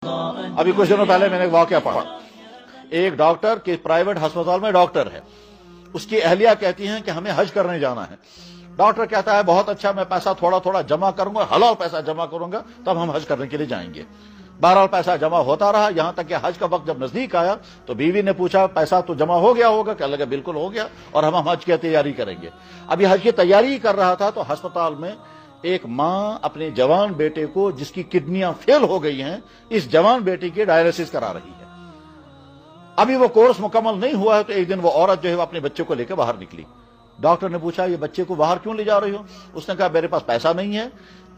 अभी कुछ दिनों पहले मैंने एक वाकया पढ़ा। एक डॉक्टर के प्राइवेट अस्पताल में डॉक्टर है, उसकी अहलिया कहती हैं कि हमें हज करने जाना है। डॉक्टर कहता है बहुत अच्छा, मैं पैसा थोड़ा थोड़ा जमा करूंगा, हलाल पैसा जमा करूंगा, तब हम हज करने के लिए जाएंगे। बहरहाल पैसा जमा होता रहा, यहां तक कि हज का वक्त जब नजदीक आया तो बीवी ने पूछा पैसा तो जमा हो गया होगा? कहने लगा बिल्कुल हो गया और हम हज की तैयारी करेंगे। अभी हज की तैयारी कर रहा था तो अस्पताल में एक मां अपने जवान बेटे को, जिसकी किडनियां फेल हो गई हैं, इस जवान बेटे की डायलिसिस करा रही है। अभी वो कोर्स मुकम्मल नहीं हुआ है तो एक दिन वो औरत जो है वो अपने बच्चे को लेकर बाहर निकली। डॉक्टर ने पूछा ये बच्चे को बाहर क्यों ले जा रही हो? उसने कहा मेरे पास पैसा नहीं है,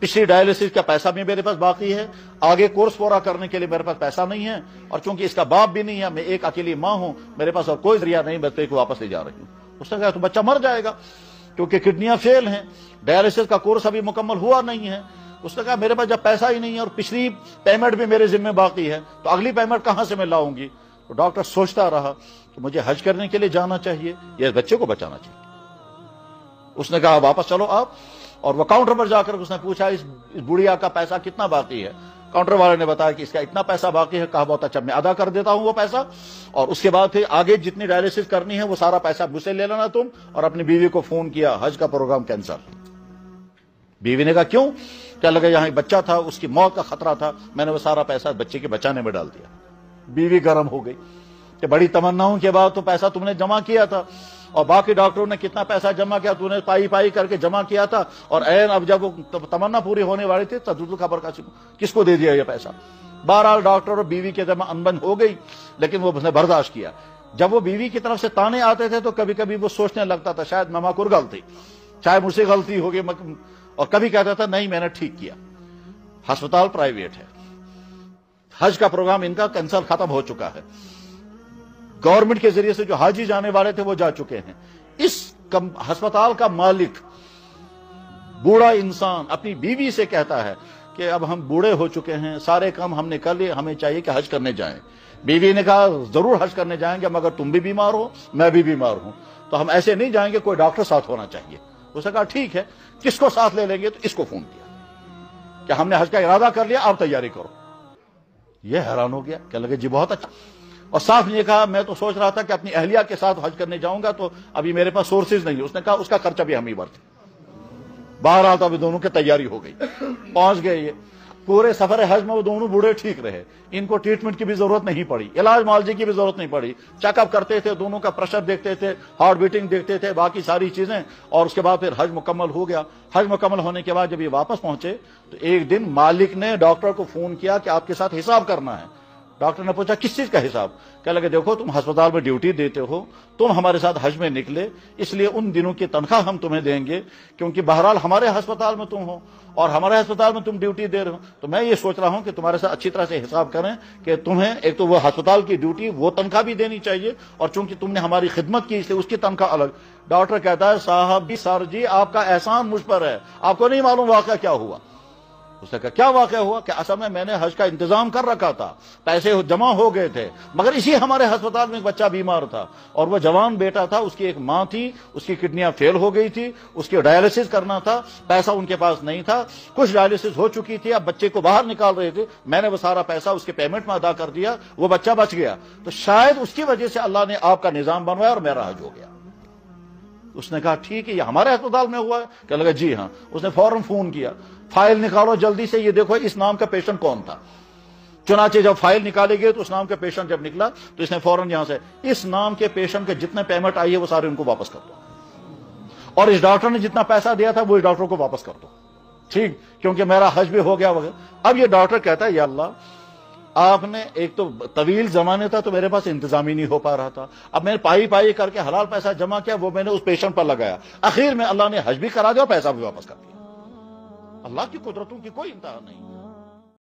पिछली डायलिसिस का पैसा भी मेरे पास बाकी है, आगे कोर्स पूरा करने के लिए मेरे पास पैसा नहीं है, और चूंकि इसका बाप भी नहीं है, मैं एक अकेली मां हूं, मेरे पास और कोई जरिया नहीं, बच्चे को वापस ले जा रही हूं। उसने कहा तो बच्चा मर जाएगा क्योंकि किडनियां फेल हैं, डायलिसिस का कोर्स अभी मुकम्मल हुआ नहीं है। उसने कहा मेरे पास जब पैसा ही नहीं है और पिछली पेमेंट भी मेरे जिम्मे बाकी है तो अगली पेमेंट कहां से मैं लाऊंगी? तो डॉक्टर सोचता रहा कि मुझे हज करने के लिए जाना चाहिए या इस बच्चे को बचाना चाहिए। उसने कहा वापस चलो आप, और वो काउंटर पर जाकर उसने पूछा इस बुढ़िया का पैसा कितना बाकी है? काउंटर वाले ने बताया कि इसका इतना पैसा बाकी है। कहा बहुत अच्छा, मैं अदा कर देता हूं वो पैसा, और उसके बाद फिर आगे जितनी डायलिसिस करनी है वो सारा पैसा मुझसे ले लेना तुम। और अपनी बीवी को फोन किया, हज का प्रोग्राम कैंसिल। बीवी ने कहा क्यों? क्या लगा यहाँ एक बच्चा था, उसकी मौत का खतरा था, मैंने वो सारा पैसा बच्चे के बचाने में डाल दिया। बीवी गर्म हो गई कि बड़ी तमन्नाओं के बाद तो पैसा तुमने जमा किया था और बाकी डॉक्टरों ने कितना पैसा जमा किया, तूने पाई पाई करके जमा किया था, और ऐन अब जब वो तमन्ना पूरी होने वाली थी तब खबर का किसको दे दिया ये पैसा? बहरहाल डॉक्टर और बीवी के जमा अनबन हो गई, लेकिन वो उसने बर्दाश्त किया। जब वो बीवी की तरफ से ताने आते थे तो कभी कभी वो सोचने लगता था शायद ममाकुर गलती, शायद मुझसे गलती होगी, और कभी कहता था नहीं मैंने ठीक किया। अस्पताल प्राइवेट है, हज का प्रोग्राम इनका कैंसिल खत्म हो चुका है, गवर्नमेंट के जरिए से जो हाजी जाने वाले थे वो जा चुके हैं। इस अस्पताल का मालिक बूढ़ा इंसान अपनी बीवी से कहता है कि अब हम बूढ़े हो चुके हैं, सारे काम हमने कर लिए, हमें चाहिए कि हज करने जाएं। बीवी ने कहा जरूर हज करने जाएंगे, मगर तुम भी बीमार हो, मैं भी बीमार हूं, तो हम ऐसे नहीं जाएंगे, कोई डॉक्टर साथ होना चाहिए। उसने कहा ठीक है, किसको साथ ले लेंगे? तो इसको फोन किया कि हमने हज का इरादा कर लिया, आप तैयारी करो। ये हैरान हो गया, क्या लगे जी बहुत अच्छा। और साफ ने कहा मैं तो सोच रहा था कि अपनी अहलिया के साथ हज करने जाऊंगा, तो अभी मेरे पास सोर्सेज नहीं है। उसने कहा उसका खर्चा भी हम ही भरते। बहरहाल तो अभी दोनों की तैयारी हो गई, पहुंच गए। ये पूरे सफर हज में वो दोनों बूढ़े ठीक रहे, इनको ट्रीटमेंट की भी जरूरत नहीं पड़ी, इलाज मुआवजे की भी जरूरत नहीं पड़ी। चेकअप करते थे, दोनों का प्रेशर देखते थे, हार्ट बीटिंग देखते थे, बाकी सारी चीजें, और उसके बाद फिर हज मुकम्मल हो गया। हज मुकम्मल होने के बाद जब ये वापस पहुंचे तो एक दिन मालिक ने डॉक्टर को फोन किया कि आपके साथ हिसाब करना है। डॉक्टर ने पूछा किस चीज का हिसाब? क्या लगे देखो तुम अस्पताल में ड्यूटी देते हो, तुम हमारे साथ हज में निकले, इसलिए उन दिनों की तनख्वाह हम तुम्हें देंगे, क्योंकि बहरहाल हमारे अस्पताल में तुम हो और हमारे अस्पताल में तुम ड्यूटी दे रहे हो। तो मैं ये सोच रहा हूं कि तुम्हारे साथ अच्छी तरह से हिसाब करें कि तुम्हें एक तो वो अस्पताल की ड्यूटी वो तनख्वाह भी देनी चाहिए, और चूंकि तुमने हमारी खिदमत की इसलिए उसकी तनख्वाह अलग। डॉक्टर कहता है साहब सर जी आपका एहसान मुझ पर है, आपको नहीं मालूम वाकया क्या हुआ। उसने कहा क्या वाकया हुआ? कि असल में मैंने हज का इंतजाम कर रखा था, पैसे जमा हो गए थे, मगर इसी हमारे अस्पताल में एक बच्चा बीमार था और वो जवान बेटा था, उसकी एक मां थी, उसकी किडनियां फेल हो गई थी, उसकी डायलिसिस करना था, पैसा उनके पास नहीं था, कुछ डायलिसिस हो चुकी थी, अब बच्चे को बाहर निकाल रहे थे, मैंने वो सारा पैसा उसके पेमेंट में अदा कर दिया, वो बच्चा बच गया, तो शायद उसकी वजह से अल्लाह ने आपका निजाम बनवाया और मेरा हज हो गया। उसने कहा ठीक है ये हमारे अस्पताल में हुआ है? क्या लगा जी हाँ। उसने फौरन फोन किया, फाइल निकालो जल्दी से, ये देखो इस नाम का पेशेंट कौन था। चुनाचे जब फाइल निकाले गए तो उस नाम का पेशेंट जब निकला तो इसने फौरन यहां से इस नाम के पेशेंट के जितने पेमेंट आई है वो सारे उनको वापस कर दो, और इस डॉक्टर ने जितना पैसा दिया था वो इस डॉक्टर को वापस कर दो, ठीक, क्योंकि मेरा हज भी हो गया वगैरह। अब ये डॉक्टर कहता है या अल्लाह आपने एक तो तवील जमाने था तो मेरे पास इंतजाम ही नहीं हो पा रहा था, अब मैंने पाई पाई करके हलाल पैसा जमा किया, वो मैंने उस पेशेंट पर लगाया, आखिर में अल्लाह ने हज भी करा दिया और पैसा भी वापस कर दिया। अल्लाह की कुदरतों की कोई इंतहा नहीं।